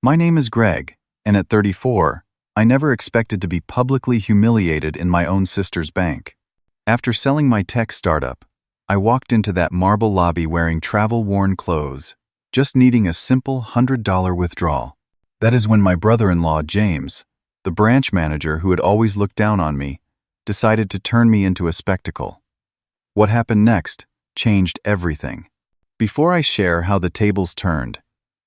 My name is Greg, and at 34, I never expected to be publicly humiliated in my own sister's bank. After selling my tech startup, I walked into that marble lobby wearing travel-worn clothes, just needing a simple $100 withdrawal. That is when my brother-in-law, James, the branch manager who had always looked down on me, decided to turn me into a spectacle. What happened next changed everything. Before I share how the tables turned,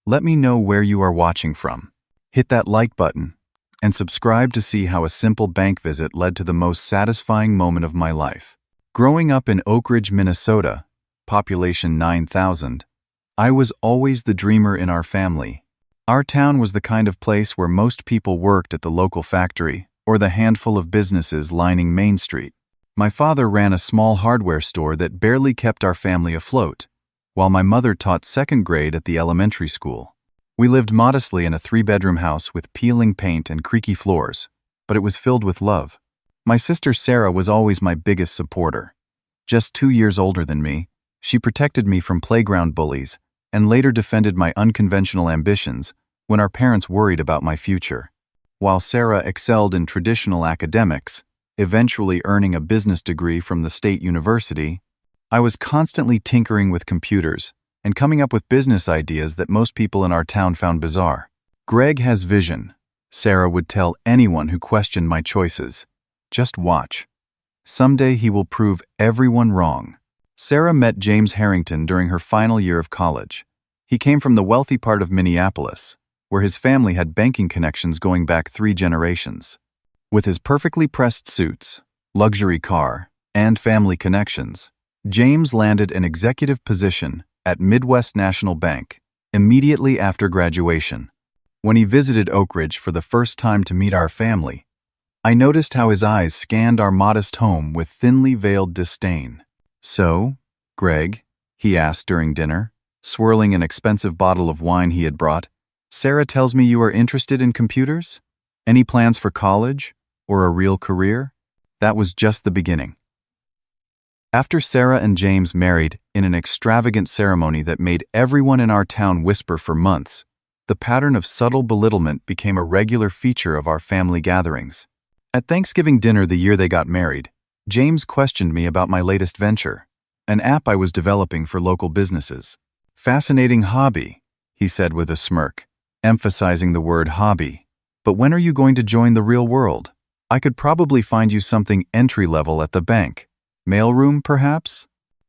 let me know where you are watching from. Hit that like button and subscribe to see how a simple bank visit led to the most satisfying moment of my life. Growing up in Oak Ridge, Minnesota, population 9,000, I was always the dreamer in our family. Our town was the kind of place where most people worked at the local factory or the handful of businesses lining Main Street. My father ran a small hardware store that barely kept our family afloat, while my mother taught second grade at the elementary school. We lived modestly in a 3-bedroom house with peeling paint and creaky floors, but it was filled with love. My sister Sarah was always my biggest supporter. Just 2 years older than me, she protected me from playground bullies and later defended my unconventional ambitions when our parents worried about my future. While Sarah excelled in traditional academics, eventually earning a business degree from the state university, I was constantly tinkering with computers and coming up with business ideas that most people in our town found bizarre. "Greg has vision," Sarah would tell anyone who questioned my choices. "Just watch. Someday he will prove everyone wrong." Sarah met James Harrington during her final year of college. He came from the wealthy part of Minneapolis, where his family had banking connections going back 3 generations. With his perfectly pressed suits, luxury car, and family connections, James landed an executive position at Midwest National Bank immediately after graduation. When he visited Oak Ridge for the first time to meet our family, I noticed how his eyes scanned our modest home with thinly veiled disdain. "So, Greg," he asked during dinner, swirling an expensive bottle of wine he had brought, "Sarah tells me you are interested in computers? Any plans for college or a real career?" That was just the beginning. After Sarah and James married in an extravagant ceremony that made everyone in our town whisper for months, the pattern of subtle belittlement became a regular feature of our family gatherings. At Thanksgiving dinner the year they got married, James questioned me about my latest venture, an app I was developing for local businesses. "Fascinating hobby," he said with a smirk, emphasizing the word hobby. "But when are you going to join the real world? I could probably find you something entry-level at the bank. Mailroom, perhaps?"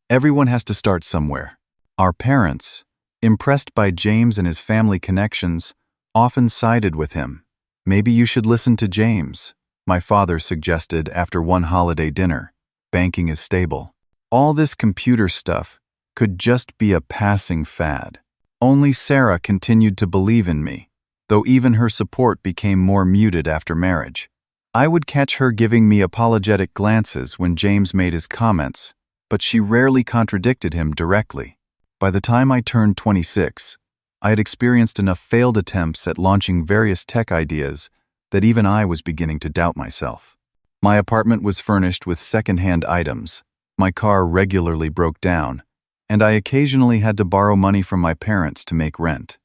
Everyone has to start somewhere. Our parents, impressed by James and his family connections, often sided with him. "Maybe you should listen to James," my father suggested after one holiday dinner. "Banking is stable. All this computer stuff could just be a passing fad." Only Sarah continued to believe in me, though even her support became more muted after marriage. I would catch her giving me apologetic glances when James made his comments, but she rarely contradicted him directly. By the time I turned 26, I had experienced enough failed attempts at launching various tech ideas that even I was beginning to doubt myself. My apartment was furnished with second-hand items, my car regularly broke down, and I occasionally had to borrow money from my parents to make rent.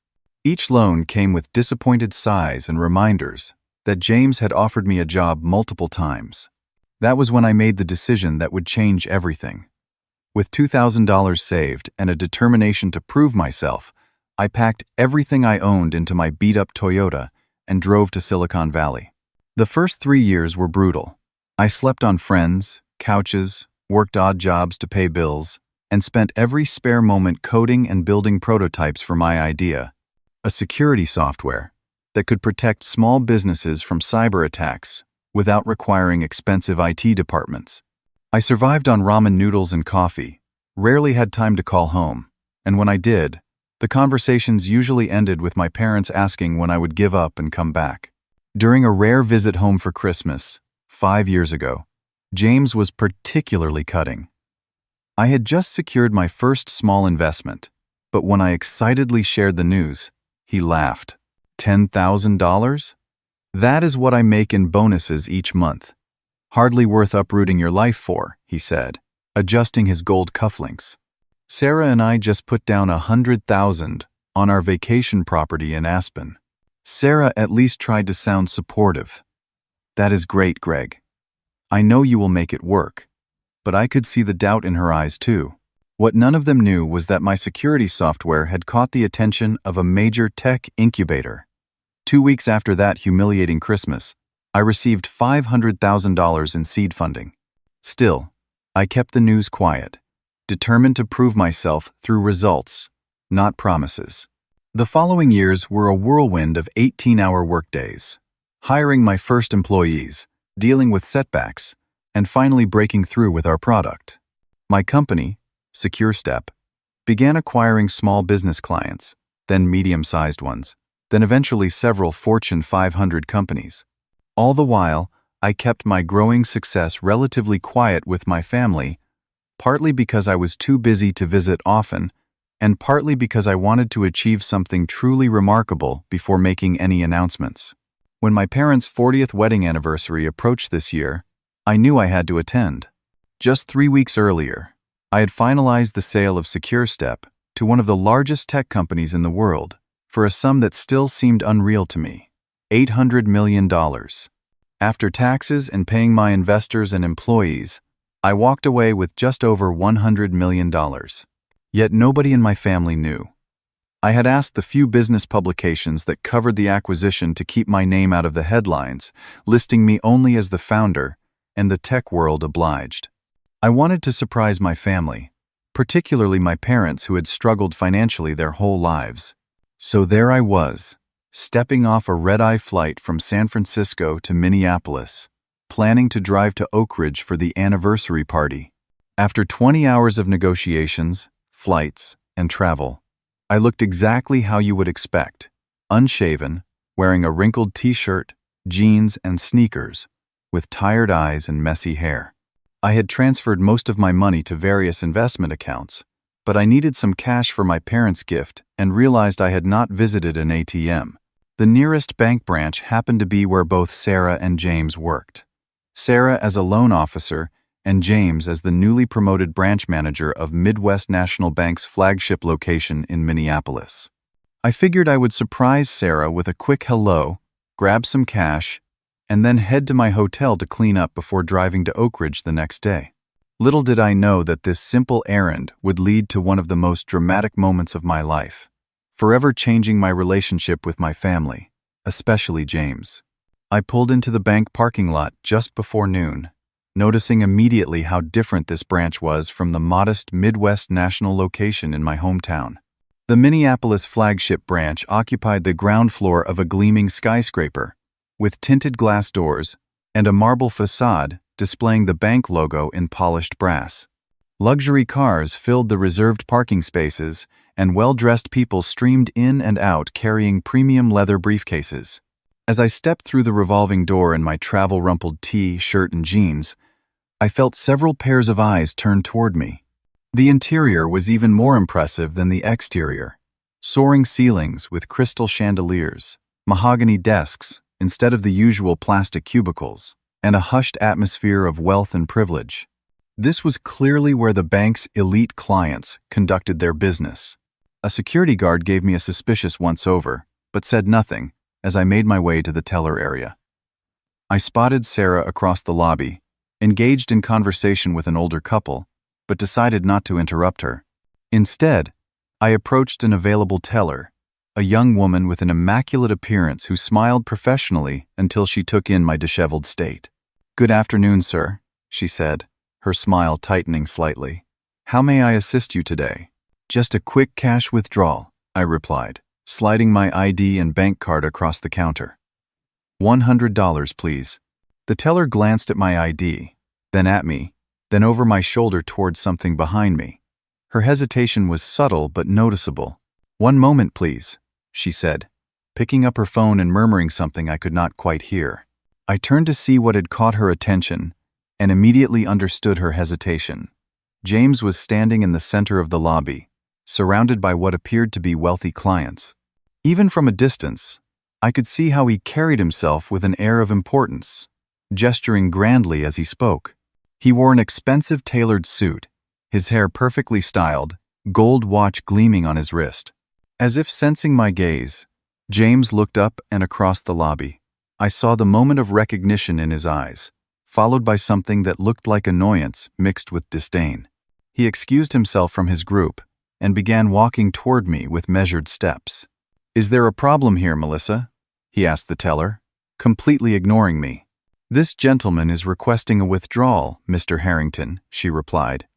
Each loan came with disappointed sighs and reminders that James had offered me a job multiple times. That was when I made the decision that would change everything. With $2,000 saved and a determination to prove myself, I packed everything I owned into my beat-up Toyota and drove to Silicon Valley. The first 3 years were brutal. I slept on friends, couches, worked odd jobs to pay bills, and spent every spare moment coding and building prototypes for my idea, a security software that could protect small businesses from cyber attacks without requiring expensive IT departments. I survived on ramen noodles and coffee, rarely had time to call home, and when I did, the conversations usually ended with my parents asking when I would give up and come back. During a rare visit home for Christmas, 5 years ago, James was particularly cutting. I had just secured my first small investment, but when I excitedly shared the news, he laughed. $10,000? That is what I make in bonuses each month. Hardly worth uprooting your life for, he said, adjusting his gold cufflinks. Sarah and I just put down $100,000 on our vacation property in Aspen. Sarah at least tried to sound supportive. "That is great, Greg. I know you will make it work." But I could see the doubt in her eyes too. What none of them knew was that my security software had caught the attention of a major tech incubator. 2 weeks after that humiliating Christmas, I received $500,000 in seed funding. Still, I kept the news quiet, determined to prove myself through results, not promises. The following years were a whirlwind of 18-hour workdays, hiring my first employees, dealing with setbacks, and finally breaking through with our product. My company, SecureStep, began acquiring small business clients, then medium-sized ones, then eventually several Fortune 500 companies. All the while, I kept my growing success relatively quiet with my family, partly because I was too busy to visit often, and partly because I wanted to achieve something truly remarkable before making any announcements. When my parents' 40th wedding anniversary approached this year, I knew I had to attend. Just 3 weeks earlier, I had finalized the sale of SecureStep to one of the largest tech companies in the world for a sum that still seemed unreal to me: $800 million. After taxes and paying my investors and employees, I walked away with just over $100 million. Yet nobody in my family knew. I had asked the few business publications that covered the acquisition to keep my name out of the headlines, listing me only as the founder, and the tech world obliged. I wanted to surprise my family, particularly my parents who had struggled financially their whole lives. So there I was, stepping off a red-eye flight from San Francisco to Minneapolis, planning to drive to Oak Ridge for the anniversary party. After 20 hours of negotiations, flights, and travel, I looked exactly how you would expect: unshaven, wearing a wrinkled t-shirt, jeans, and sneakers, with tired eyes and messy hair. I had transferred most of my money to various investment accounts, but I needed some cash for my parents' gift and realized I had not visited an ATM. The nearest bank branch happened to be where both Sarah and James worked. Sarah as a loan officer and James as the newly promoted branch manager of Midwest National Bank's flagship location in Minneapolis. I figured I would surprise Sarah with a quick hello, grab some cash, and then head to my hotel to clean up before driving to Oak Ridge the next day. Little did I know that this simple errand would lead to one of the most dramatic moments of my life, forever changing my relationship with my family, especially James. I pulled into the bank parking lot just before noon, noticing immediately how different this branch was from the modest Midwest National location in my hometown. The Minneapolis flagship branch occupied the ground floor of a gleaming skyscraper, with tinted glass doors and a marble facade displaying the bank logo in polished brass. Luxury cars filled the reserved parking spaces, and well-dressed people streamed in and out carrying premium leather briefcases. As I stepped through the revolving door in my travel-rumpled tee, shirt, and jeans, I felt several pairs of eyes turn toward me. The interior was even more impressive than the exterior. Soaring ceilings with crystal chandeliers, mahogany desks instead of the usual plastic cubicles, and a hushed atmosphere of wealth and privilege. This was clearly where the bank's elite clients conducted their business. A security guard gave me a suspicious once-over, but said nothing as I made my way to the teller area. I spotted Sarah across the lobby, engaged in conversation with an older couple, but decided not to interrupt her. Instead, I approached an available teller, a young woman with an immaculate appearance who smiled professionally until she took in my disheveled state. "Good afternoon, sir," she said, her smile tightening slightly. "How may I assist you today?" "Just a quick cash withdrawal," I replied, sliding my ID and bank card across the counter. $100, please." The teller glanced at my ID, then at me, then over my shoulder toward something behind me. Her hesitation was subtle but noticeable. "1 moment, please," she said, picking up her phone and murmuring something I could not quite hear. I turned to see what had caught her attention and immediately understood her hesitation. James was standing in the center of the lobby, surrounded by what appeared to be wealthy clients. Even from a distance, I could see how he carried himself with an air of importance, gesturing grandly as he spoke. He wore an expensive tailored suit, his hair perfectly styled, gold watch gleaming on his wrist. As if sensing my gaze, James looked up and across the lobby. I saw the moment of recognition in his eyes, followed by something that looked like annoyance mixed with disdain. He excused himself from his group and began walking toward me with measured steps. "Is there a problem here, Melissa?" he asked the teller, completely ignoring me. "This gentleman is requesting a withdrawal, Mr. Harrington," she replied,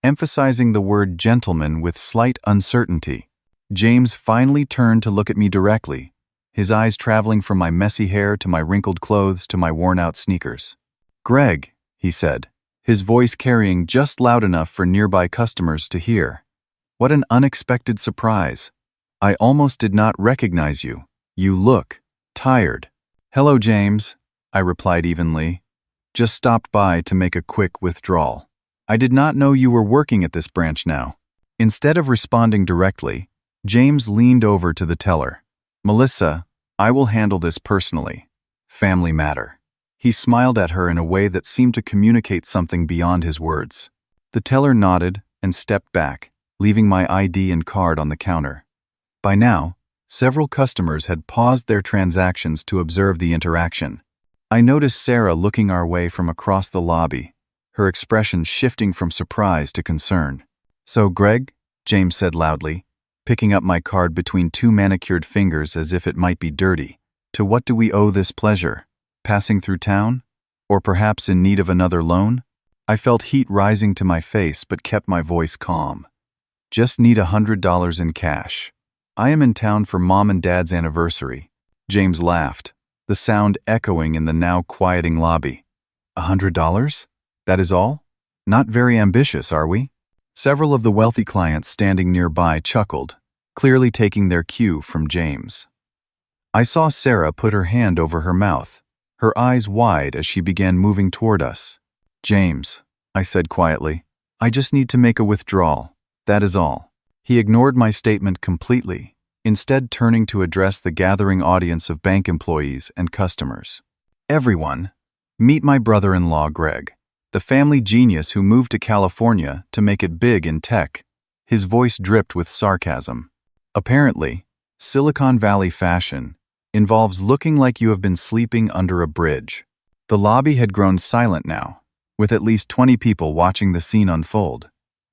emphasizing the word gentleman with slight uncertainty. James finally turned to look at me directly, his eyes traveling from my messy hair to my wrinkled clothes to my worn-out sneakers. "Greg," he said, his voice carrying just loud enough for nearby customers to hear. "What an unexpected surprise. I almost did not recognize you. You look tired." "Hello, James," I replied evenly. "Just stopped by to make a quick withdrawal. I did not know you were working at this branch now." Instead of responding directly, James leaned over to the teller. "Melissa, I will handle this personally. Family matter." He smiled at her in a way that seemed to communicate something beyond his words. The teller nodded and stepped back, leaving my ID and card on the counter. By now, several customers had paused their transactions to observe the interaction. I noticed Sarah looking our way from across the lobby, her expression shifting from surprise to concern. "So, Greg," James said loudly, picking up my card between two manicured fingers as if it might be dirty, "to what do we owe this pleasure? Passing through town? Or perhaps in need of another loan?" I felt heat rising to my face but kept my voice calm. "Just need $100 in cash. I am in town for Mom and Dad's anniversary." James laughed, the sound echoing in the now quieting lobby. $100? That is all? Not very ambitious, are we?" Several of the wealthy clients standing nearby chuckled, clearly taking their cue from James. I saw Sarah put her hand over her mouth, her eyes wide as she began moving toward us. "James," I said quietly, "I just need to make a withdrawal. That is all." He ignored my statement completely, instead turning to address the gathering audience of bank employees and customers. "Everyone, meet my brother-in-law Greg, the family genius who moved to California to make it big in tech." His voice dripped with sarcasm. "Apparently, Silicon Valley fashion involves looking like you have been sleeping under a bridge." The lobby had grown silent now, with at least 20 people watching the scene unfold.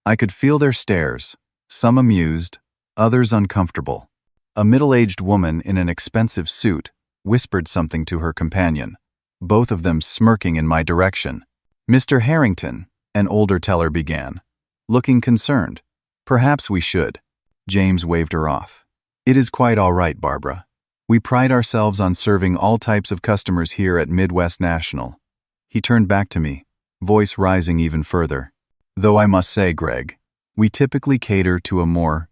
I could feel their stares, some amused, others uncomfortable. A middle-aged woman in an expensive suit whispered something to her companion, both of them smirking in my direction. "Mr. Harrington," an older teller began, looking concerned. "Perhaps we should." James waved her off. "It is quite all right, Barbara. We pride ourselves on serving all types of customers here at Midwest National." He turned back to me, voice rising even further. "Though I must say, Greg, we typically cater to a more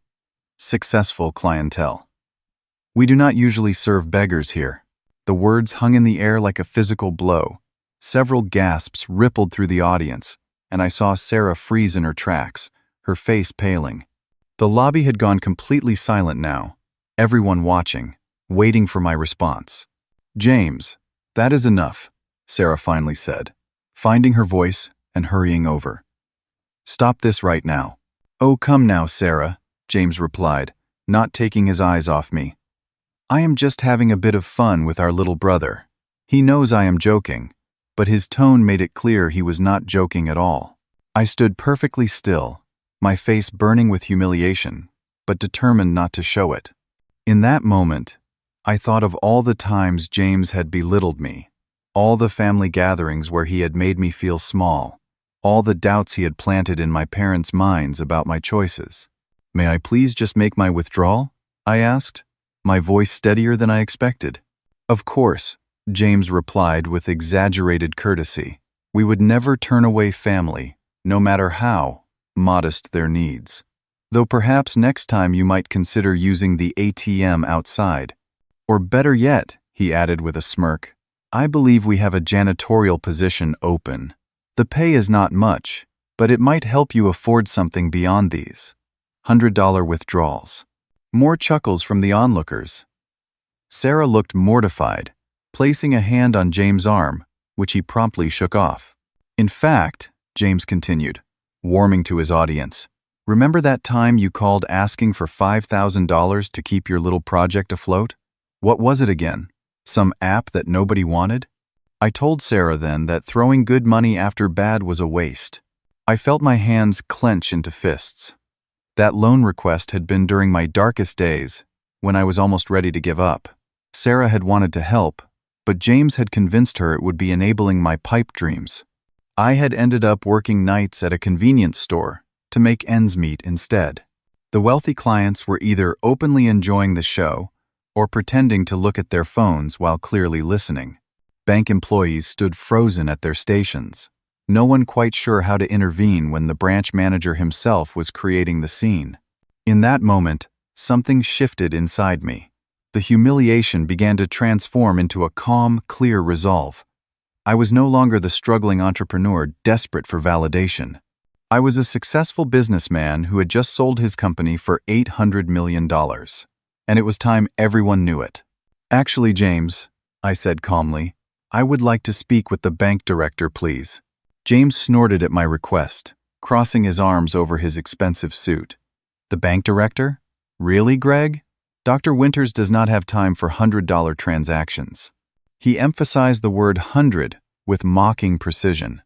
successful clientele. We do not usually serve beggars here." The words hung in the air like a physical blow. Several gasps rippled through the audience, and I saw Sarah freeze in her tracks, her face paling. The lobby had gone completely silent now, everyone watching, waiting for my response. "James, that is enough," Sarah finally said, finding her voice and hurrying over. "Stop this right now." "Oh, come now, Sarah," James replied, not taking his eyes off me. "I am just having a bit of fun with our little brother. He knows I am joking, but his tone made it clear he was not joking at all." I stood perfectly still, my face burning with humiliation, but determined not to show it. In that moment, I thought of all the times James had belittled me, all the family gatherings where he had made me feel small, all the doubts he had planted in my parents' minds about my choices. "May I please just make my withdrawal?" I asked, my voice steadier than I expected. "Of course," James replied with exaggerated courtesy. "We would never turn away family, no matter how modest their needs. Though perhaps next time you might consider using the ATM outside. Or better yet," he added with a smirk, "I believe we have a janitorial position open. The pay is not much, but it might help you afford something beyond these $100 withdrawals." More chuckles from the onlookers. Sarah looked mortified, placing a hand on James' arm, which he promptly shook off. "In fact," James continued, warming to his audience, "remember that time you called asking for $5,000 to keep your little project afloat? What was it again? Some app that nobody wanted? I told Sarah then that throwing good money after bad was a waste. I felt my hands clench into fists. That loan request had been during my darkest days, when I was almost ready to give up. Sarah had wanted to help, but James had convinced her it would be enabling my pipe dreams. I had ended up working nights at a convenience store to make ends meet instead. The wealthy clients were either openly enjoying the show or pretending to look at their phones while clearly listening. Bank employees stood frozen at their stations, no one quite sure how to intervene when the branch manager himself was creating the scene. In that moment, something shifted inside me. The humiliation began to transform into a calm, clear resolve. I was no longer the struggling entrepreneur desperate for validation. I was a successful businessman who had just sold his company for $800 million. And it was time everyone knew it. "Actually, James," I said calmly, "I would like to speak with the bank director, please." James snorted at my request, crossing his arms over his expensive suit. "The bank director? Really, Greg? Dr. Winters does not have time for $100 transactions." He emphasized the word "hundred" with mocking precision.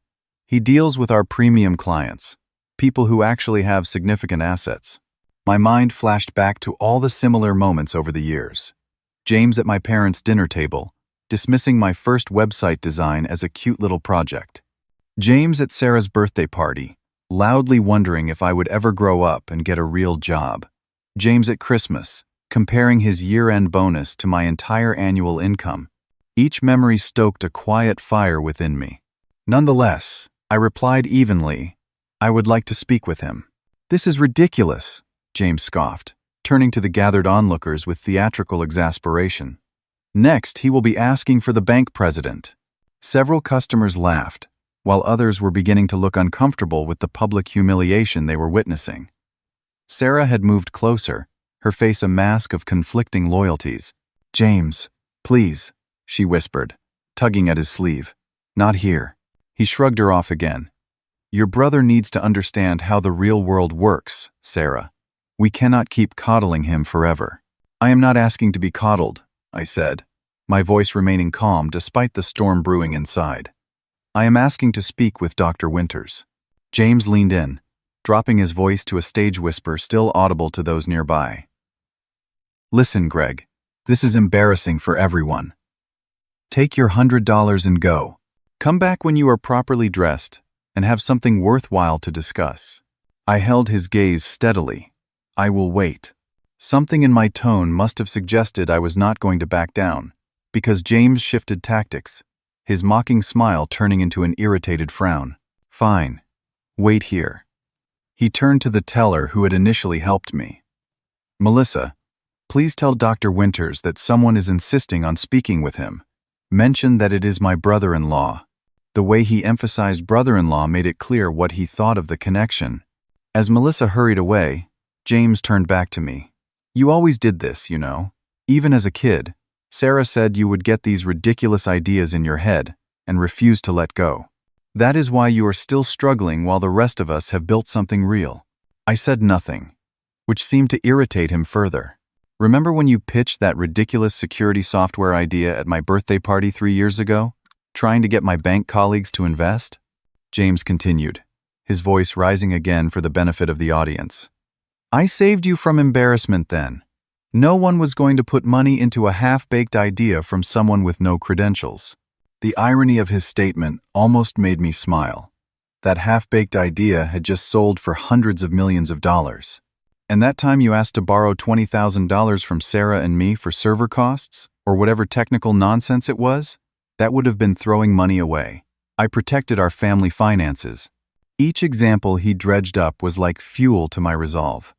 He deals with our premium clients, people who actually have significant assets. My mind flashed back to all the similar moments over the years. James at my parents' dinner table, dismissing my first website design as a cute little project. James at Sarah's birthday party, loudly wondering if I would ever grow up and get a real job. James at Christmas, comparing his year-end bonus to my entire annual income. Each memory stoked a quiet fire within me. Nonetheless, I replied evenly, "I would like to speak with him." "This is ridiculous," James scoffed, turning to the gathered onlookers with theatrical exasperation. "Next, he will be asking for the bank president." Several customers laughed, while others were beginning to look uncomfortable with the public humiliation they were witnessing. Sarah had moved closer, her face a mask of conflicting loyalties. "James, please," she whispered, tugging at his sleeve. "Not here." He shrugged her off again. "Your brother needs to understand how the real world works, Sarah. We cannot keep coddling him forever." "I am not asking to be coddled," I said, my voice remaining calm despite the storm brewing inside. "I am asking to speak with Dr. Winters." James leaned in, dropping his voice to a stage whisper still audible to those nearby. "Listen, Greg, this is embarrassing for everyone. Take your $100 and go. Come back when you are properly dressed and have something worthwhile to discuss." I held his gaze steadily. "I will wait." Something in my tone must have suggested I was not going to back down, because James shifted tactics, his mocking smile turning into an irritated frown. "Fine. Wait here." He turned to the teller who had initially helped me. "Melissa, please tell Dr. Winters that someone is insisting on speaking with him. Mention that it is my brother-in-law." The way he emphasized brother-in-law made it clear what he thought of the connection. As Melissa hurried away, James turned back to me. "You always did this, you know. Even as a kid, Sarah said you would get these ridiculous ideas in your head and refuse to let go. That is why you are still struggling while the rest of us have built something real." I said nothing, which seemed to irritate him further. "Remember when you pitched that ridiculous security software idea at my birthday party 3 years ago, trying to get my bank colleagues to invest?" James continued, his voice rising again for the benefit of the audience. "I saved you from embarrassment then. No one was going to put money into a half-baked idea from someone with no credentials." The irony of his statement almost made me smile. That half-baked idea had just sold for hundreds of millions of dollars. And that time you asked to borrow $20,000 from Sarah and me for server costs, or whatever technical nonsense it was, that would have been throwing money away. I protected our family finances. Each example he dredged up was like fuel to my resolve.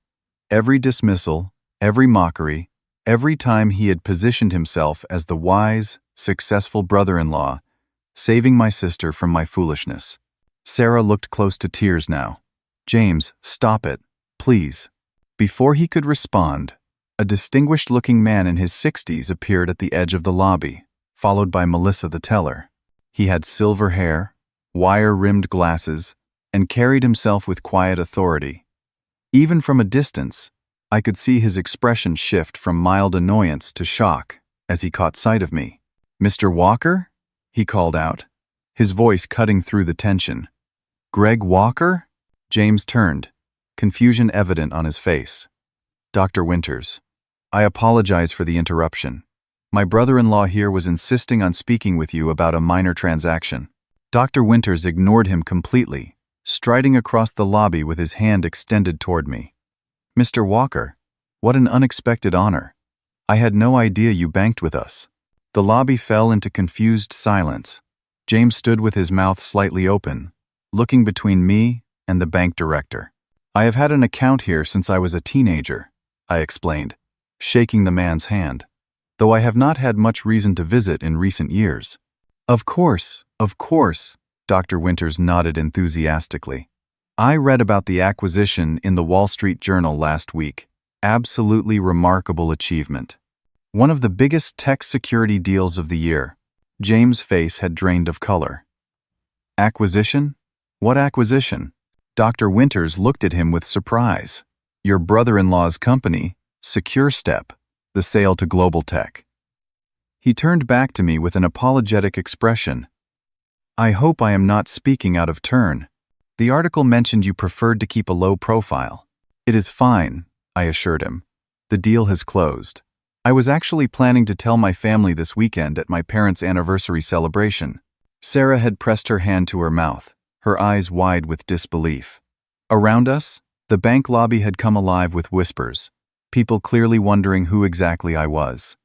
Every dismissal, every mockery, every time he had positioned himself as the wise, successful brother-in-law, saving my sister from my foolishness. Sarah looked close to tears now. "James, stop it, please." Before he could respond, a distinguished-looking man in his 60s appeared at the edge of the lobby, followed by Melissa the teller. He had silver hair, wire-rimmed glasses, and carried himself with quiet authority. Even from a distance, I could see his expression shift from mild annoyance to shock. as he caught sight of me. "Mr. Walker?" he called out, his voice cutting through the tension. "Greg Walker?" James turned, confusion evident on his face. "Dr. Winters, I apologize for the interruption. My brother-in-law here was insisting on speaking with you about a minor transaction." Dr. Winters ignored him completely, striding across the lobby with his hand extended toward me. "Mr. Walker, what an unexpected honor. I had no idea you banked with us." The lobby fell into confused silence. James stood with his mouth slightly open, looking between me and the bank director. "I have had an account here since I was a teenager," I explained, shaking the man's hand, "though I have not had much reason to visit in recent years." Of course, Dr. Winters nodded enthusiastically. "I read about the acquisition in the Wall Street Journal last week. Absolutely remarkable achievement. One of the biggest tech security deals of the year." James' face had drained of color. "Acquisition? What acquisition?" Dr. Winters looked at him with surprise. "Your brother-in-law's company, Secure Step, the sale to Global Tech." He turned back to me with an apologetic expression. "I hope I am not speaking out of turn. The article mentioned you preferred to keep a low profile." "It is fine," I assured him. "The deal has closed. I was actually planning to tell my family this weekend at my parents' anniversary celebration." Sarah had pressed her hand to her mouth, her eyes wide with disbelief. Around us, the bank lobby had come alive with whispers, people clearly wondering who exactly I was.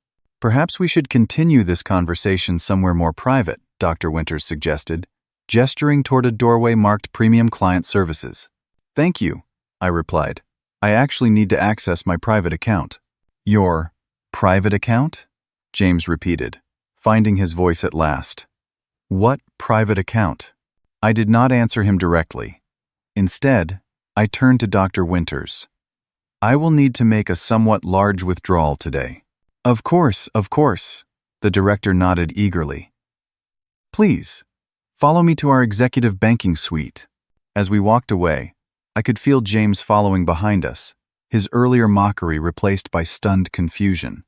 "Perhaps we should continue this conversation somewhere more private," Dr. Winters suggested, gesturing toward a doorway marked Premium Client Services. "Thank you," I replied. "I actually need to access my private account." "Your private account?" James repeated, finding his voice at last. "What private account?" I did not answer him directly. Instead, I turned to Dr. Winters. "I will need to make a somewhat large withdrawal today." Of course, the director nodded eagerly. "Please, follow me to our executive banking suite." As we walked away, I could feel James following behind us, his earlier mockery replaced by stunned confusion.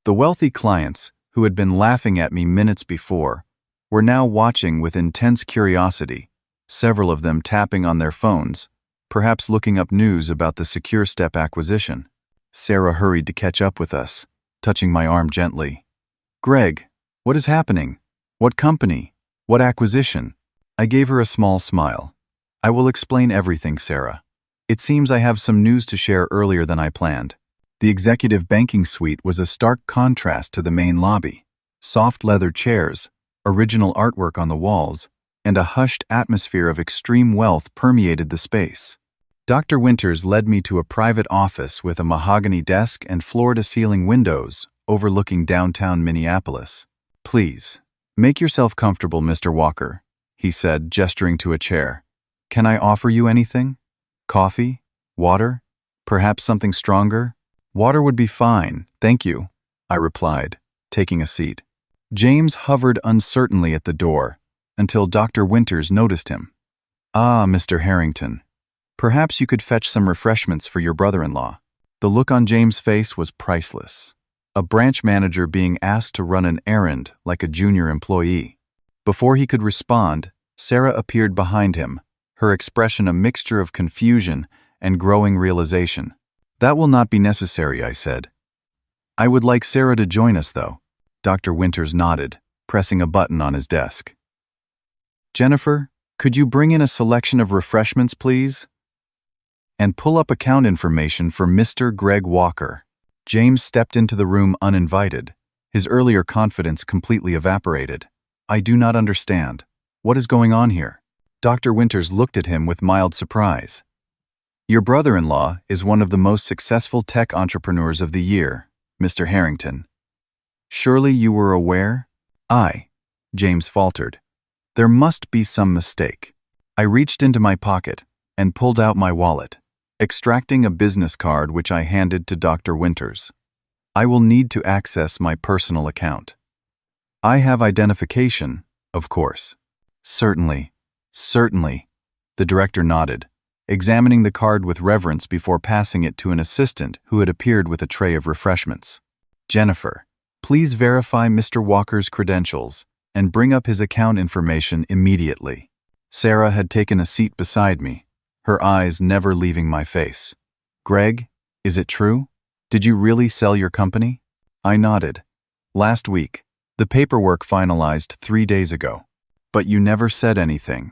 The wealthy clients, who had been laughing at me minutes before, were now watching with intense curiosity, several of them tapping on their phones, perhaps looking up news about the Secure Step acquisition. Sarah hurried to catch up with us, touching my arm gently. "Greg, what is happening? What company? What acquisition?" I gave her a small smile. "I will explain everything, Sarah. It seems I have some news to share earlier than I planned." The executive banking suite was a stark contrast to the main lobby. Soft leather chairs, original artwork on the walls, and a hushed atmosphere of extreme wealth permeated the space. Dr. Winters led me to a private office with a mahogany desk and floor-to-ceiling windows overlooking downtown Minneapolis. "Please, make yourself comfortable, Mr. Walker," he said, gesturing to a chair. "Can I offer you anything? Coffee? Water? Perhaps something stronger?" "Water would be fine, thank you," I replied, taking a seat. James hovered uncertainly at the door until Dr. Winters noticed him. "Ah, Mr. Harrington. Perhaps you could fetch some refreshments for your brother-in-law." The look on James' face was priceless. A branch manager being asked to run an errand like a junior employee. Before he could respond, Sarah appeared behind him, her expression a mixture of confusion and growing realization. "That will not be necessary," I said. "I would like Sarah to join us, though." Dr. Winters nodded, pressing a button on his desk. "Jennifer, could you bring in a selection of refreshments, please? And pull up account information for Mr. Greg Walker." James stepped into the room uninvited, his earlier confidence completely evaporated. "I do not understand. What is going on here?" Dr. Winters looked at him with mild surprise. "Your brother-in-law is one of the most successful tech entrepreneurs of the year, Mr. Harrington. Surely you were aware?" James faltered. "There must be some mistake." I reached into my pocket and pulled out my wallet, extracting a business card which I handed to Dr. Winters. "I will need to access my personal account. I have identification, of course." Certainly, the director nodded, examining the card with reverence before passing it to an assistant who had appeared with a tray of refreshments. "Jennifer, Please verify Mr. Walker's credentials and bring up his account information immediately. Sarah had taken a seat beside me, her eyes never leaving my face. Greg, is it true? Did you really sell your company? I nodded. Last week. The paperwork finalized 3 days ago. But you never said anything.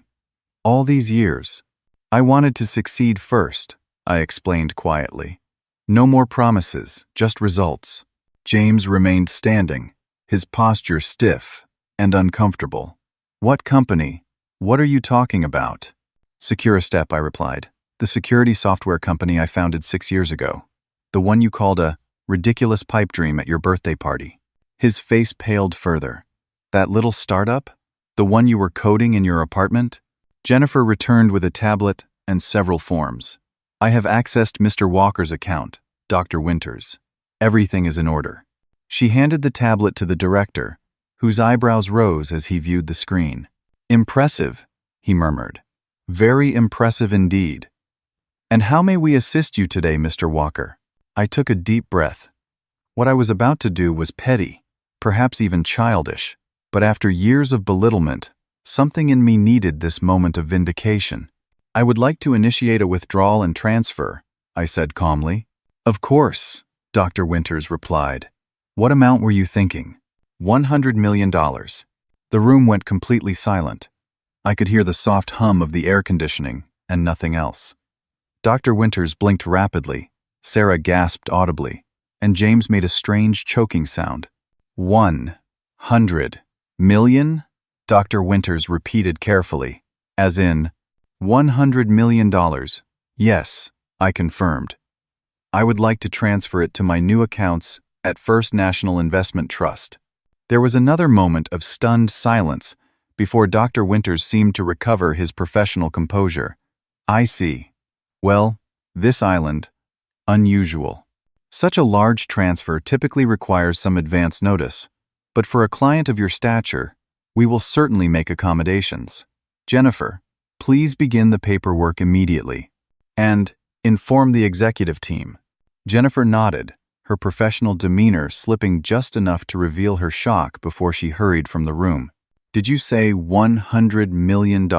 All these years. I wanted to succeed first, I explained quietly. No more promises, just results. James remained standing, his posture stiff and uncomfortable. What company? What are you talking about? Securistep, I replied. The security software company I founded 6 years ago. The one you called a ridiculous pipe dream at your birthday party. His face paled further. That little startup? The one you were coding in your apartment? Jennifer returned with a tablet and several forms. I have accessed Mr. Walker's account, Dr. Winters. Everything is in order. She handed the tablet to the director, whose eyebrows rose as he viewed the screen. Impressive, he murmured. Very impressive indeed. And how may we assist you today, Mr. Walker? I took a deep breath. What I was about to do was petty, perhaps even childish, but after years of belittlement, something in me needed this moment of vindication. I would like to initiate a withdrawal and transfer, I said calmly. Of course, Dr. Winters replied. What amount were you thinking? $100 million. The room went completely silent. I could hear the soft hum of the air conditioning and nothing else. Dr. Winters blinked rapidly, Sarah gasped audibly, and James made a strange choking sound. 100 million? Dr. Winters repeated carefully, as in, $100 million. Yes, I confirmed. I would like to transfer it to my new accounts at First National Investment Trust. There was another moment of stunned silence before Dr. Winters seemed to recover his professional composure. I see. Well, this island, unusual. Such a large transfer typically requires some advance notice, but for a client of your stature, we will certainly make accommodations. Jennifer, please begin the paperwork immediately. And inform the executive team. Jennifer nodded, her professional demeanor slipping just enough to reveal her shock before she hurried from the room. Did you say $100 million?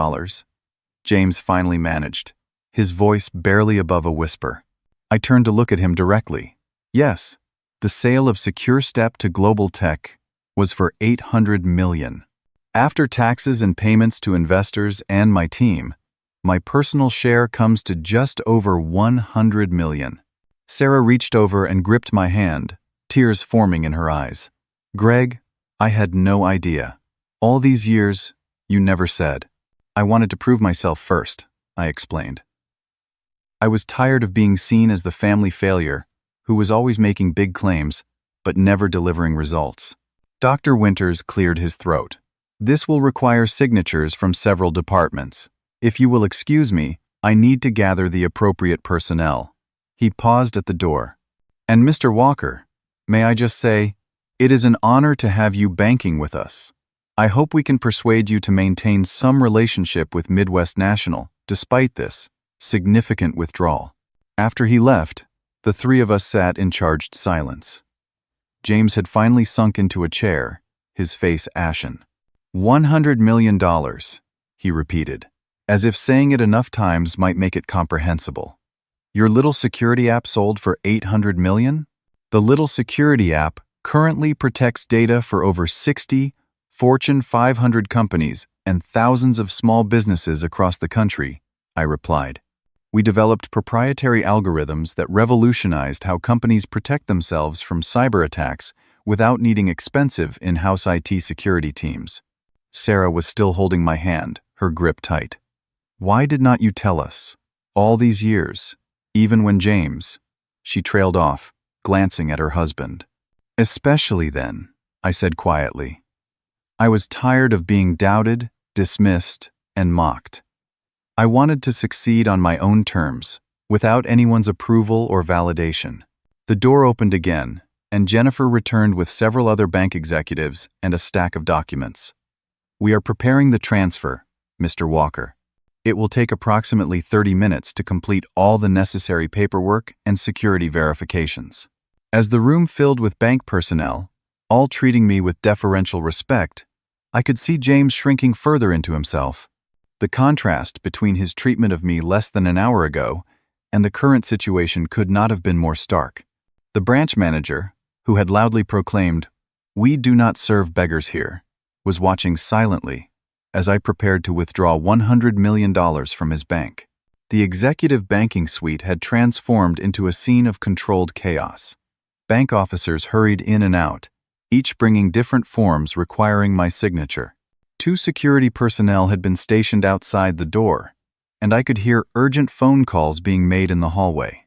James finally managed, his voice barely above a whisper. I turned to look at him directly. Yes, the sale of SecureStep to Global Tech was for $800 million. After taxes and payments to investors and my team, my personal share comes to just over $100 million. Sarah reached over and gripped my hand, tears forming in her eyes. Greg, I had no idea. All these years, you never said. I wanted to prove myself first, I explained. I was tired of being seen as the family failure, who was always making big claims, but never delivering results. Dr. Winters cleared his throat. This will require signatures from several departments. If you will excuse me, I need to gather the appropriate personnel. He paused at the door. And Mr. Walker, may I just say, it is an honor to have you banking with us. I hope we can persuade you to maintain some relationship with Midwest National, despite this significant withdrawal. After he left, the three of us sat in charged silence. James had finally sunk into a chair, his face ashen. $100 million, he repeated, as if saying it enough times might make it comprehensible. Your little security app sold for $800 million? The little security app currently protects data for over 60 Fortune 500 companies and thousands of small businesses across the country, I replied. We developed proprietary algorithms that revolutionized how companies protect themselves from cyber attacks without needing expensive in-house IT security teams. Sarah was still holding my hand, her grip tight. Why did not you tell us? All these years, even when James... She trailed off, glancing at her husband. Especially then, I said quietly. I was tired of being doubted, dismissed, and mocked. I wanted to succeed on my own terms, without anyone's approval or validation. The door opened again, and Jennifer returned with several other bank executives and a stack of documents. We are preparing the transfer, Mr. Walker. It will take approximately 30 minutes to complete all the necessary paperwork and security verifications. As the room filled with bank personnel, all treating me with deferential respect, I could see James shrinking further into himself. The contrast between his treatment of me less than an hour ago and the current situation could not have been more stark. The branch manager, who had loudly proclaimed, "We do not serve beggars here," was watching silently as I prepared to withdraw $100 million from his bank. The executive banking suite had transformed into a scene of controlled chaos. Bank officers hurried in and out, each bringing different forms requiring my signature. 2 security personnel had been stationed outside the door, and I could hear urgent phone calls being made in the hallway.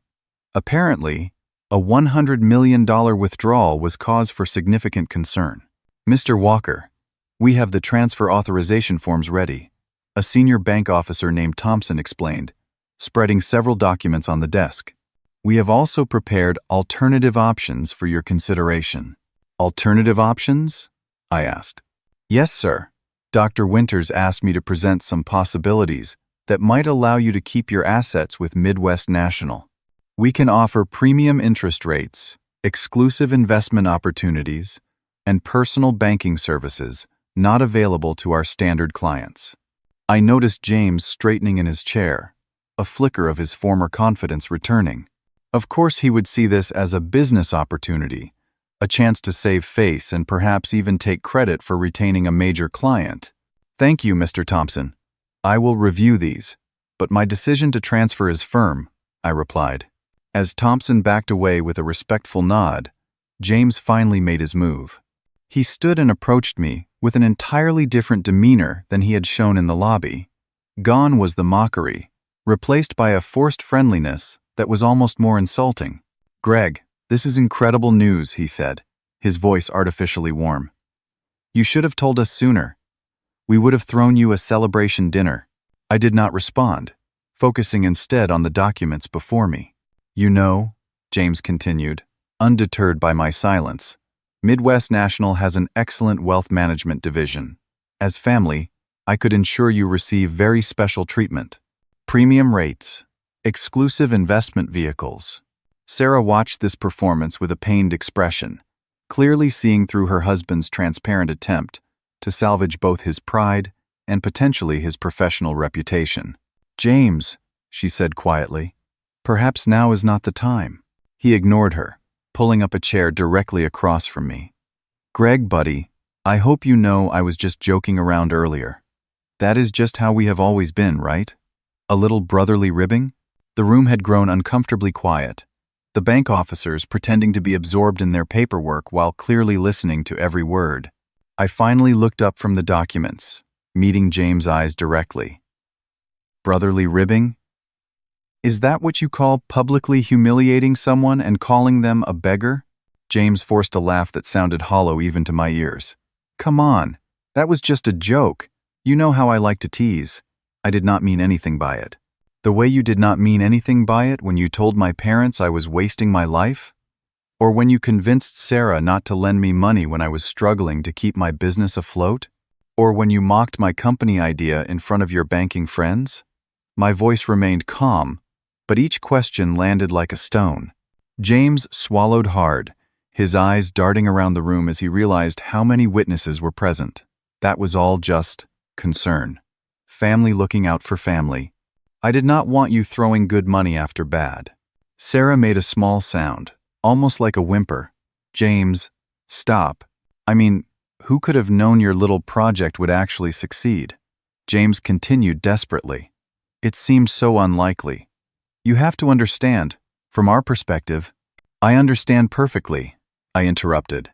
Apparently, a $100 million withdrawal was cause for significant concern. "Mr. Walker, we have the transfer authorization forms ready," a senior bank officer named Thompson explained, spreading several documents on the desk. "We have also prepared alternative options for your consideration." "Alternative options?" I asked. "Yes, sir. Dr. Winters asked me to present some possibilities that might allow you to keep your assets with Midwest National. We can offer premium interest rates, exclusive investment opportunities, and personal banking services not available to our standard clients." I noticed James straightening in his chair, a flicker of his former confidence returning. Of course he would see this as a business opportunity, a chance to save face and perhaps even take credit for retaining a major client. "Thank you, Mr. Thompson. I will review these, but my decision to transfer is firm," I replied. As Thompson backed away with a respectful nod, James finally made his move. He stood and approached me with an entirely different demeanor than he had shown in the lobby. Gone was the mockery, replaced by a forced friendliness that was almost more insulting. "Greg, this is incredible news," he said, his voice artificially warm. "You should have told us sooner. We would have thrown you a celebration dinner." I did not respond, focusing instead on the documents before me. "You know," James continued, undeterred by my silence, "Midwest National has an excellent wealth management division. As family, I could ensure you receive very special treatment. Premium rates, exclusive investment vehicles." Sarah watched this performance with a pained expression, clearly seeing through her husband's transparent attempt to salvage both his pride and potentially his professional reputation. "James," she said quietly, "perhaps now is not the time." He ignored her, pulling up a chair directly across from me. "Greg, buddy, I hope you know I was just joking around earlier. That is just how we have always been, right? A little brotherly ribbing?" The room had grown uncomfortably quiet, the bank officers pretending to be absorbed in their paperwork while clearly listening to every word. I finally looked up from the documents, meeting James' eyes directly. "Brotherly ribbing? Is that what you call publicly humiliating someone and calling them a beggar?" James forced a laugh that sounded hollow even to my ears. "Come on, that was just a joke. You know how I like to tease. I did not mean anything by it." "The way you did not mean anything by it when you told my parents I was wasting my life? Or when you convinced Sarah not to lend me money when I was struggling to keep my business afloat? Or when you mocked my company idea in front of your banking friends?" My voice remained calm, but each question landed like a stone. James swallowed hard, his eyes darting around the room as he realized how many witnesses were present. That was all just concern. Family looking out for family. "I did not want you throwing good money after bad." Sarah made a small sound, almost like a whimper. "James, stop. I mean, who could have known your little project would actually succeed?" James continued desperately. "It seemed so unlikely. You have to understand, from our perspective." "I understand perfectly," I interrupted.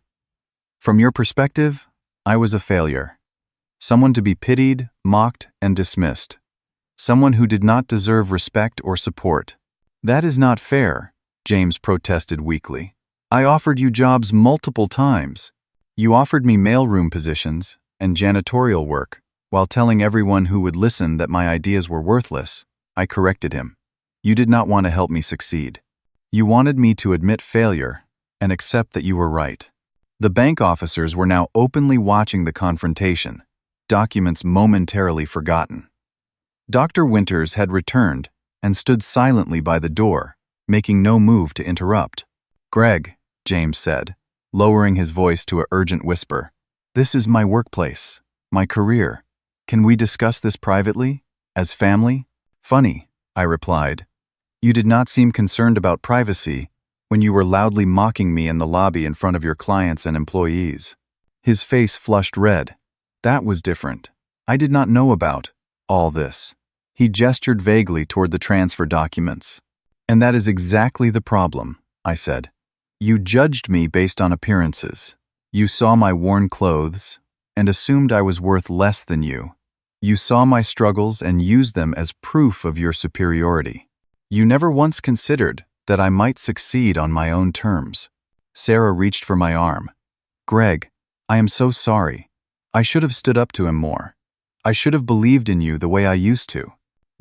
"From your perspective, I was a failure. Someone to be pitied, mocked, and dismissed. Someone who did not deserve respect or support." "That is not fair," James protested weakly. "I offered you jobs multiple times. You offered me mailroom positions and janitorial work, while telling everyone who would listen that my ideas were worthless." I corrected him. "You did not want to help me succeed. You wanted me to admit failure and accept that you were right." The bank officers were now openly watching the confrontation, documents momentarily forgotten. Dr. Winters had returned and stood silently by the door, making no move to interrupt. "Greg," James said, lowering his voice to an urgent whisper. "This is my workplace, my career. Can we discuss this privately, as family?" "Funny," I replied. "You did not seem concerned about privacy when you were loudly mocking me in the lobby in front of your clients and employees." His face flushed red. That was different. I did not know about all this. He gestured vaguely toward the transfer documents. "And that is exactly the problem," I said. "You judged me based on appearances. You saw my worn clothes and assumed I was worth less than you. You saw my struggles and used them as proof of your superiority. You never once considered that I might succeed on my own terms." Sarah reached for my arm. "Greg, I am so sorry. I should have stood up to him more. I should have believed in you the way I used to."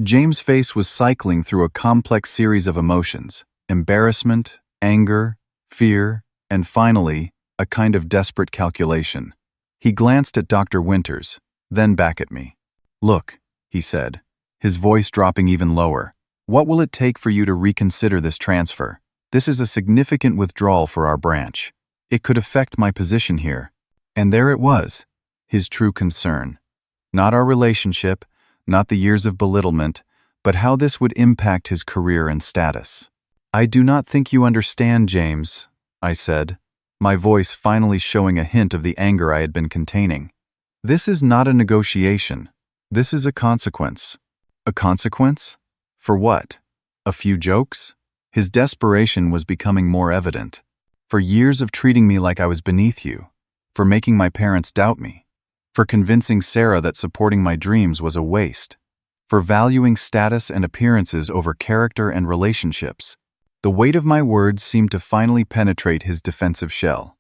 James' face was cycling through a complex series of emotions: embarrassment, anger, fear, and finally, a kind of desperate calculation. He glanced at Dr. Winters, then back at me. "Look," he said, his voice dropping even lower, "what will it take for you to reconsider this transfer? This is a significant withdrawal for our branch. It could affect my position here." And there it was, his true concern. Not our relationship, not the years of belittlement, but how this would impact his career and status. "I do not think you understand, James," I said, my voice finally showing a hint of the anger I had been containing. "This is not a negotiation. This is a consequence." "A consequence? For what? A few jokes?" His desperation was becoming more evident. "For years of treating me like I was beneath you. For making my parents doubt me. For convincing Sarah that supporting my dreams was a waste. For valuing status and appearances over character and relationships." The weight of my words seemed to finally penetrate his defensive shell.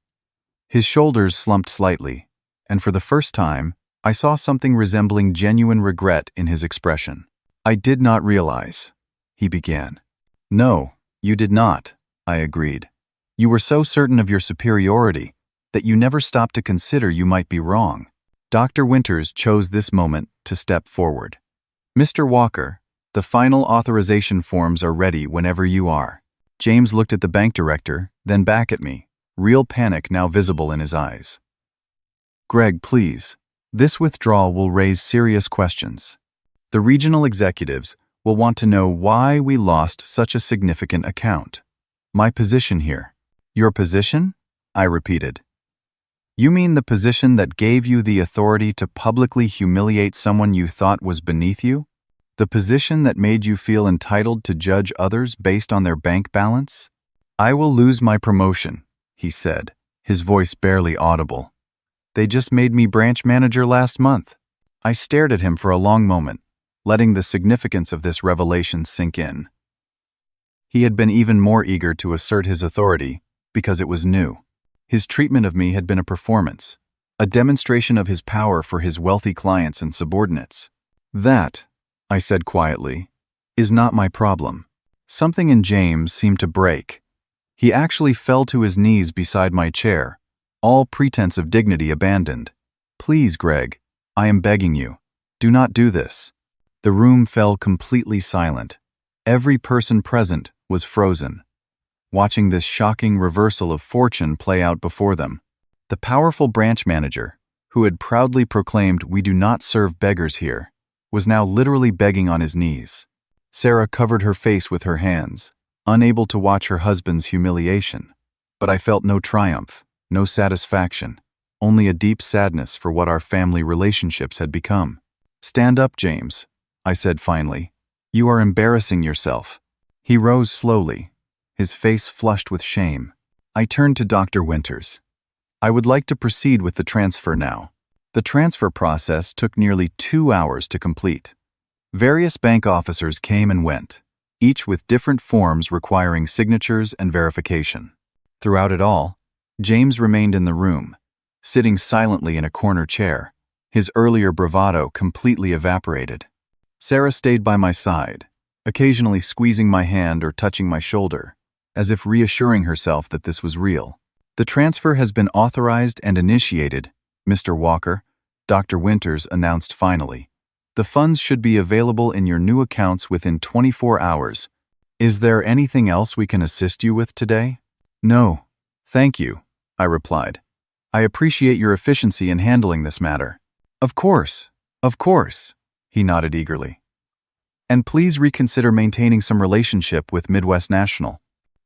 His shoulders slumped slightly, and for the first time, I saw something resembling genuine regret in his expression. "I did not realize," he began. "No, you did not," I agreed. "You were so certain of your superiority that you never stopped to consider you might be wrong." Dr. Winters chose this moment to step forward. "Mr. Walker, the final authorization forms are ready whenever you are." James looked at the bank director, then back at me, real panic now visible in his eyes. "Greg, please. This withdrawal will raise serious questions. The regional executives will want to know why we lost such a significant account. My position here." "Your position?" I repeated. "You mean the position that gave you the authority to publicly humiliate someone you thought was beneath you? The position that made you feel entitled to judge others based on their bank balance?" "I will lose my promotion," he said, his voice barely audible. "They just made me branch manager last month." I stared at him for a long moment, letting the significance of this revelation sink in. He had been even more eager to assert his authority because it was new. His treatment of me had been a performance, a demonstration of his power for his wealthy clients and subordinates. "That," I said quietly, "is not my problem." Something in James seemed to break. He actually fell to his knees beside my chair, all pretense of dignity abandoned. "Please, Greg, I am begging you, do not do this." The room fell completely silent. Every person present was frozen, watching this shocking reversal of fortune play out before them. The powerful branch manager, who had proudly proclaimed "We do not serve beggars here," was now literally begging on his knees. Sarah covered her face with her hands, unable to watch her husband's humiliation. But I felt no triumph, no satisfaction, only a deep sadness for what our family relationships had become. "Stand up, James," I said finally. "You are embarrassing yourself." He rose slowly, his face flushed with shame. I turned to Dr. Winters. "I would like to proceed with the transfer now." The transfer process took nearly 2 hours to complete. Various bank officers came and went, each with different forms requiring signatures and verification. Throughout it all, James remained in the room, sitting silently in a corner chair, his earlier bravado completely evaporated. Sarah stayed by my side, occasionally squeezing my hand or touching my shoulder, as if reassuring herself that this was real. "The transfer has been authorized and initiated, Mr. Walker," Dr. Winters announced finally. "The funds should be available in your new accounts within 24 hours. Is there anything else we can assist you with today?" "No, thank you," I replied. "I appreciate your efficiency in handling this matter." Of course, he nodded eagerly. "And please reconsider maintaining some relationship with Midwest National.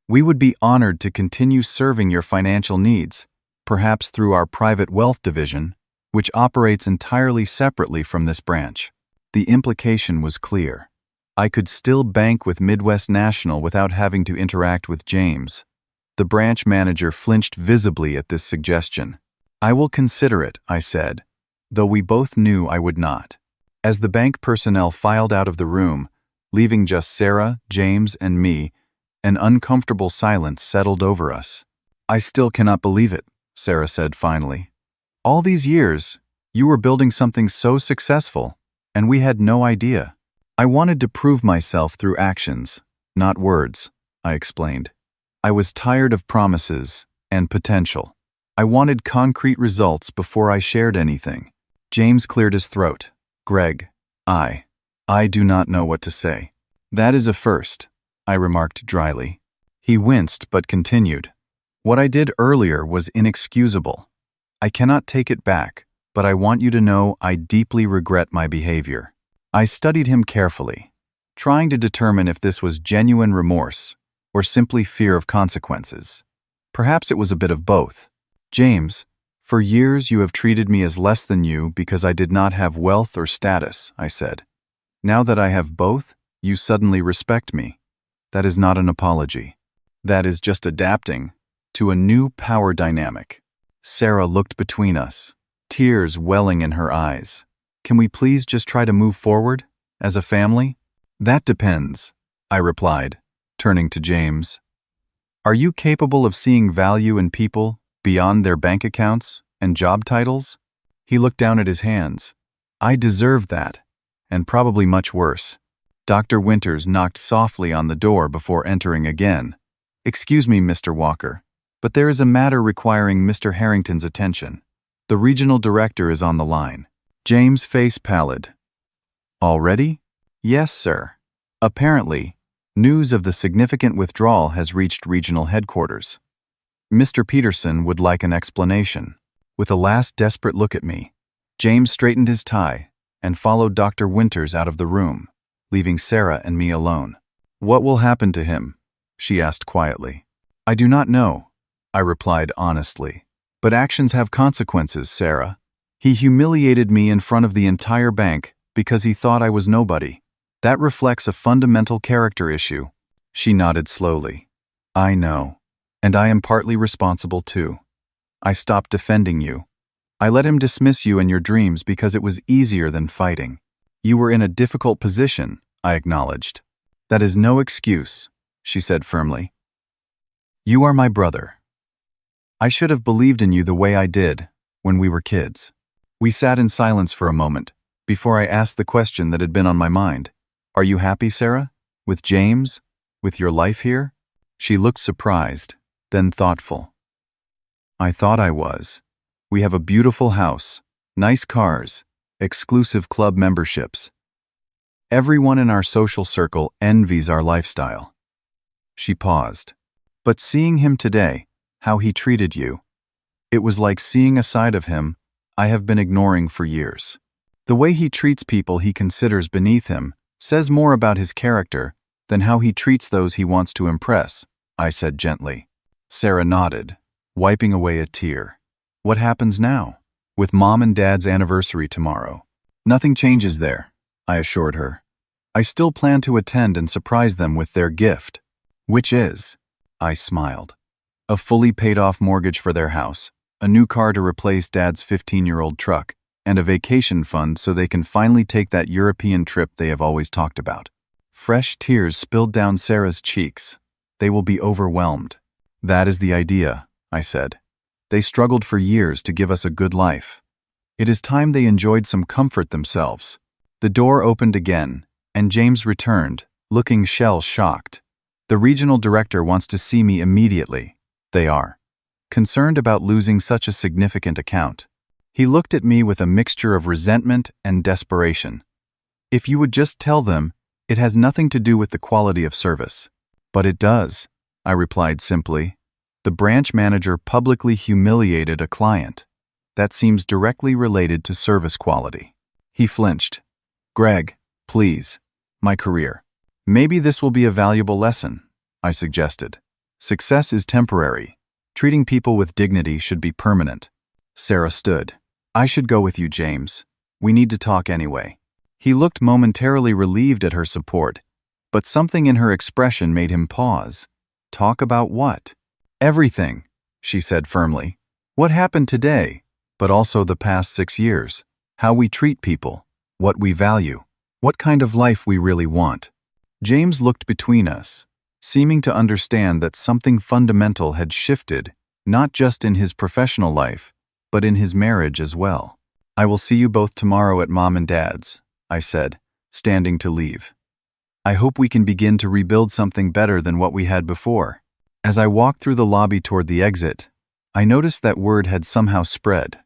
We would be honored to continue serving your financial needs, perhaps through our private wealth division, which operates entirely separately from this branch." The implication was clear. I could still bank with Midwest National without having to interact with James. The branch manager flinched visibly at this suggestion. "I will consider it," I said, though we both knew I would not. As the bank personnel filed out of the room, leaving just Sarah, James, and me, an uncomfortable silence settled over us. "I still cannot believe it," Sarah said finally. "All these years, you were building something so successful, and we had no idea." "I wanted to prove myself through actions, not words," I explained. "I was tired of promises and potential. I wanted concrete results before I shared anything." James cleared his throat. "Greg, I do not know what to say." "That is a first," I remarked dryly. He winced but continued. "What I did earlier was inexcusable. I cannot take it back, but I want you to know I deeply regret my behavior." I studied him carefully, trying to determine if this was genuine remorse or simply fear of consequences. Perhaps it was a bit of both. "James, for years you have treated me as less than you because I did not have wealth or status," I said. "Now that I have both, you suddenly respect me. That is not an apology. That is just adapting to a new power dynamic." Sarah looked between us, tears welling in her eyes. "Can we please just try to move forward, as a family?" "That depends," I replied, turning to James. "Are you capable of seeing value in people beyond their bank accounts and job titles?" He looked down at his hands. "I deserve that, and probably much worse." Dr. Winters knocked softly on the door before entering again. "Excuse me, Mr. Walker, but there is a matter requiring Mr. Harrington's attention. The regional director is on the line." James' face pallid. "Already?" "Yes, sir. Apparently, news of the significant withdrawal has reached regional headquarters. Mr. Peterson would like an explanation." With a last desperate look at me, James straightened his tie and followed Dr. Winters out of the room, leaving Sarah and me alone. "What will happen to him?" she asked quietly. "I do not know," I replied honestly. "But actions have consequences, Sarah. He humiliated me in front of the entire bank because he thought I was nobody. That reflects a fundamental character issue." She nodded slowly. "I know, and I am partly responsible too. I stopped defending you. I let him dismiss you and your dreams because it was easier than fighting. You were in a difficult position," I acknowledged. "That is no excuse," she said firmly. "You are my brother. I should have believed in you the way I did when we were kids." We sat in silence for a moment before I asked the question that had been on my mind. "Are you happy, Sarah? With James? With your life here?" She looked surprised, then thoughtful. "I thought I was. We have a beautiful house, nice cars, exclusive club memberships. Everyone in our social circle envies our lifestyle." She paused. "But seeing him today, how he treated you, it was like seeing a side of him I have been ignoring for years. The way he treats people he considers beneath him says more about his character than how he treats those he wants to impress," I said gently. Sarah nodded, wiping away a tear. "What happens now? With Mom and Dad's anniversary tomorrow?" "Nothing changes there," I assured her. "I still plan to attend and surprise them with their gift." "Which is?" I smiled. "A fully paid-off mortgage for their house, a new car to replace Dad's 15-year-old truck, and a vacation fund so they can finally take that European trip they have always talked about." Fresh tears spilled down Sarah's cheeks. "They will be overwhelmed." "That is the idea," I said. "They struggled for years to give us a good life. It is time they enjoyed some comfort themselves." The door opened again, and James returned, looking shell-shocked. "The regional director wants to see me immediately." "They are concerned about losing such a significant account." He looked at me with a mixture of resentment and desperation. "If you would just tell them, it has nothing to do with the quality of service." "But it does," I replied simply. The branch manager publicly humiliated a client. That seems directly related to service quality. He flinched. Greg, please. My career. Maybe this will be a valuable lesson, I suggested. Success is temporary. Treating people with dignity should be permanent. Sarah stood. I should go with you, James. We need to talk anyway. He looked momentarily relieved at her support, but something in her expression made him pause. Talk about what? Everything, she said firmly. What happened today, but also the past 6 years. How we treat people, what we value, what kind of life we really want. James looked between us, seeming to understand that something fundamental had shifted, not just in his professional life, but in his marriage as well. I will see you both tomorrow at Mom and Dad's, I said, standing to leave. I hope we can begin to rebuild something better than what we had before. As I walked through the lobby toward the exit, I noticed that word had somehow spread.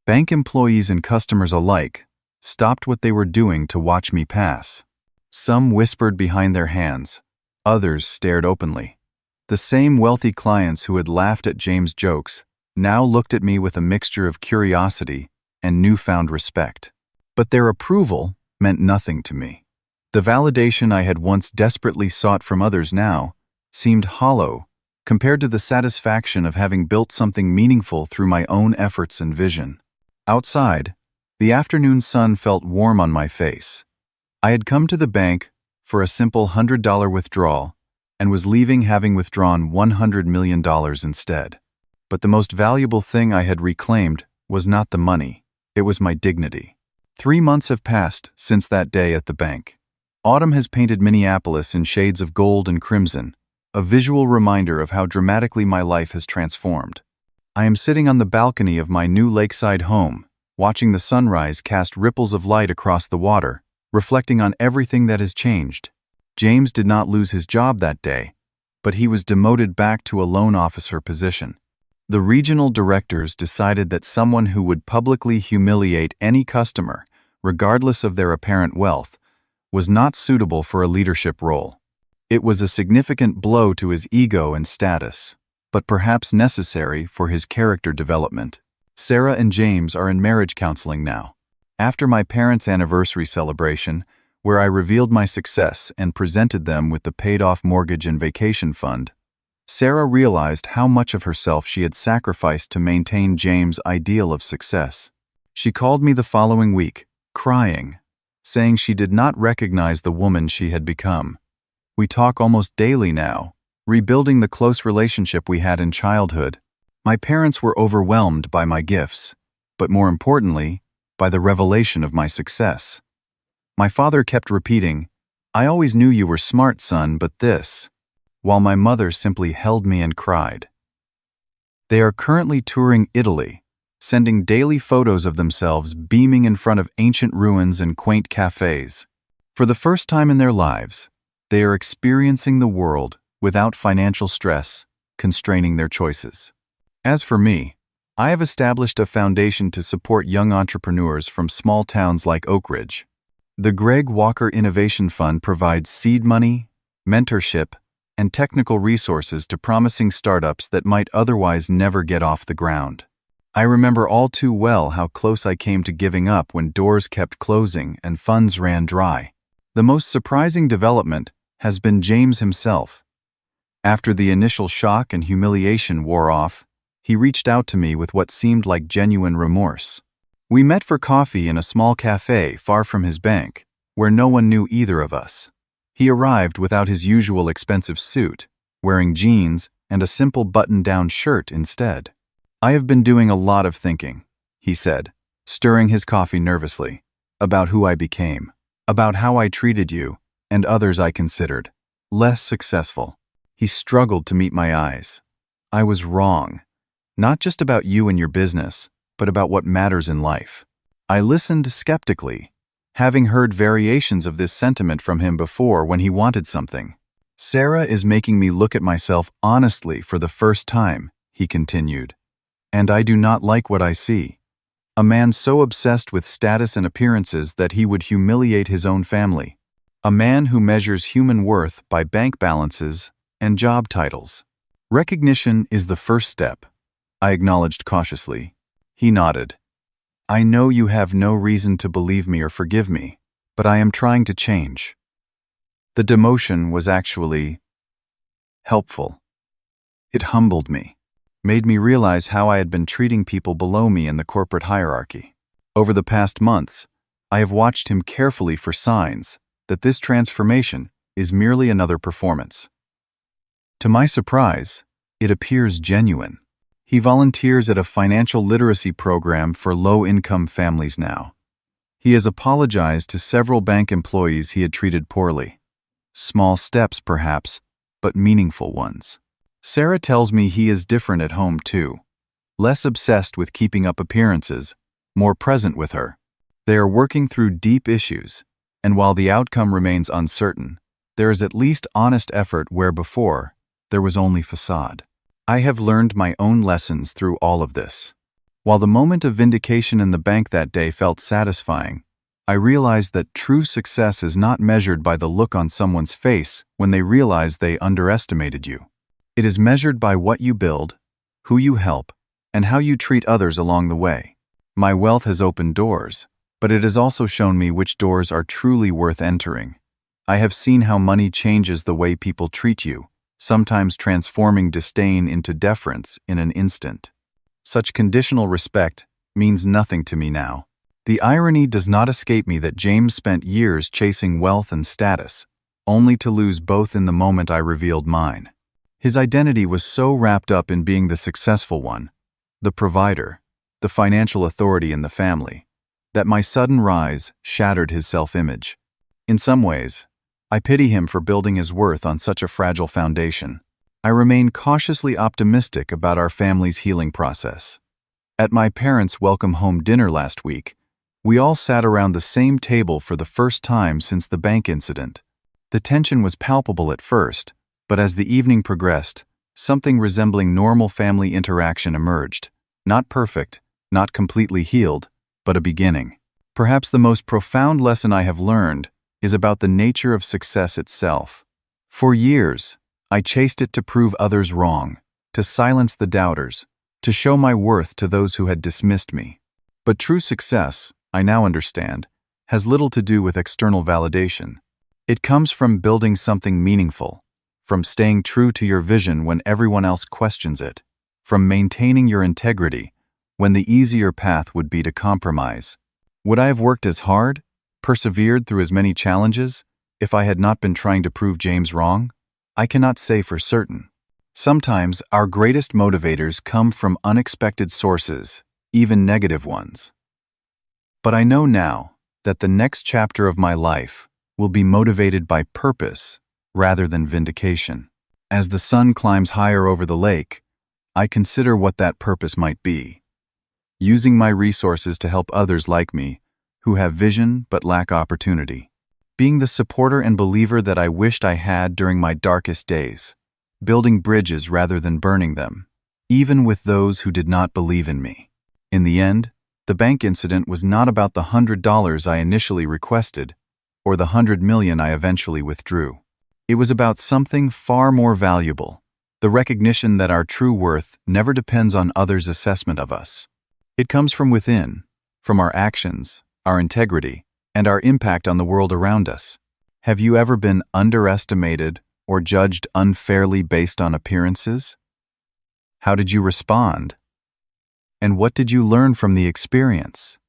Bank employees and customers alike stopped what they were doing to watch me pass. Some whispered behind their hands, others stared openly. The same wealthy clients who had laughed at James' jokes now looked at me with a mixture of curiosity and newfound respect. But their approval meant nothing to me. The validation I had once desperately sought from others now seemed hollow compared to the satisfaction of having built something meaningful through my own efforts and vision. Outside, the afternoon sun felt warm on my face. I had come to the bank for a simple $100 withdrawal and was leaving having withdrawn $100 million instead. But the most valuable thing I had reclaimed was not the money, it was my dignity. 3 months have passed since that day at the bank. Autumn has painted Minneapolis in shades of gold and crimson, a visual reminder of how dramatically my life has transformed. I am sitting on the balcony of my new lakeside home, watching the sunrise cast ripples of light across the water, reflecting on everything that has changed. James did not lose his job that day, but he was demoted back to a loan officer position. The regional directors decided that someone who would publicly humiliate any customer, regardless of their apparent wealth, was not suitable for a leadership role. It was a significant blow to his ego and status, but perhaps necessary for his character development. Sarah and James are in marriage counseling now. After my parents' anniversary celebration, where I revealed my success and presented them with the paid-off mortgage and vacation fund, Sarah realized how much of herself she had sacrificed to maintain James' ideal of success. She called me the following week, crying, saying she did not recognize the woman she had become. We talk almost daily now, rebuilding the close relationship we had in childhood. My parents were overwhelmed by my gifts, but more importantly, by the revelation of my success. My father kept repeating, "I always knew you were smart, son, but this," while my mother simply held me and cried. They are currently touring Italy, sending daily photos of themselves beaming in front of ancient ruins and quaint cafes. For the first time in their lives, they are experiencing the world without financial stress constraining their choices. As for me, I have established a foundation to support young entrepreneurs from small towns like Oak Ridge. The Greg Walker Innovation Fund provides seed money, mentorship, and technical resources to promising startups that might otherwise never get off the ground. I remember all too well how close I came to giving up when doors kept closing and funds ran dry. The most surprising development has been James himself. After the initial shock and humiliation wore off, he reached out to me with what seemed like genuine remorse. We met for coffee in a small cafe far from his bank, where no one knew either of us. He arrived without his usual expensive suit, wearing jeans and a simple button-down shirt instead. "I have been doing a lot of thinking," he said, stirring his coffee nervously, "about who I became, about how I treated you and others I considered less successful." He struggled to meet my eyes. "I was wrong. Not just about you and your business, but about what matters in life." I listened skeptically, having heard variations of this sentiment from him before when he wanted something. "Sarah is making me look at myself honestly for the first time," he continued. "And I do not like what I see. A man so obsessed with status and appearances that he would humiliate his own family. A man who measures human worth by bank balances and job titles. Recognition is the first step, I acknowledged cautiously. He nodded. I know you have no reason to believe me or forgive me, but I am trying to change. The demotion was actually helpful. It humbled me, made me realize how I had been treating people below me in the corporate hierarchy. Over the past months, I have watched him carefully for signs that this transformation is merely another performance. To my surprise, it appears genuine. He volunteers at a financial literacy program for low-income families now. He has apologized to several bank employees he had treated poorly. Small steps, perhaps, but meaningful ones. Sarah tells me he is different at home, too. Less obsessed with keeping up appearances, more present with her. They are working through deep issues, and while the outcome remains uncertain, there is at least honest effort where before, there was only facade. I have learned my own lessons through all of this. While the moment of vindication in the bank that day felt satisfying, I realized that true success is not measured by the look on someone's face when they realize they underestimated you. It is measured by what you build, who you help, and how you treat others along the way. My wealth has opened doors, but it has also shown me which doors are truly worth entering. I have seen how money changes the way people treat you, sometimes transforming disdain into deference in an instant. Such conditional respect means nothing to me now. The irony does not escape me that James spent years chasing wealth and status, only to lose both in the moment I revealed mine. His identity was so wrapped up in being the successful one, the provider, the financial authority in the family, that my sudden rise shattered his self-image. In some ways, I pity him for building his worth on such a fragile foundation. I remain cautiously optimistic about our family's healing process. At my parents' welcome home dinner last week, we all sat around the same table for the first time since the bank incident. The tension was palpable at first, but as the evening progressed, something resembling normal family interaction emerged. Not perfect, not completely healed, but a beginning. Perhaps the most profound lesson I have learned is about the nature of success itself. For years, I chased it to prove others wrong, to silence the doubters, to show my worth to those who had dismissed me. But true success, I now understand, has little to do with external validation. It comes from building something meaningful, from staying true to your vision when everyone else questions it, from maintaining your integrity when the easier path would be to compromise. Would I have worked as hard, persevered through as many challenges, if I had not been trying to prove James wrong? I cannot say for certain. Sometimes our greatest motivators come from unexpected sources, even negative ones. But I know now that the next chapter of my life will be motivated by purpose rather than vindication. As the sun climbs higher over the lake, I consider what that purpose might be. Using my resources to help others like me, who have vision but lack opportunity. Being the supporter and believer that I wished I had during my darkest days. Building bridges rather than burning them, even with those who did not believe in me. In the end, the bank incident was not about the $100 I initially requested, or the $100 million I eventually withdrew. It was about something far more valuable, the recognition that our true worth never depends on others' assessment of us. It comes from within, from our actions, our integrity, and our impact on the world around us. Have you ever been underestimated or judged unfairly based on appearances? How did you respond? And what did you learn from the experience?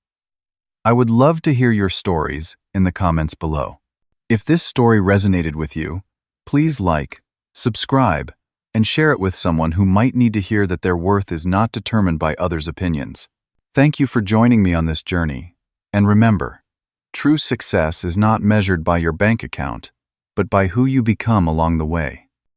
I would love to hear your stories in the comments below. If this story resonated with you, please like, subscribe, and share it with someone who might need to hear that their worth is not determined by others' opinions. Thank you for joining me on this journey. And remember, true success is not measured by your bank account, but by who you become along the way.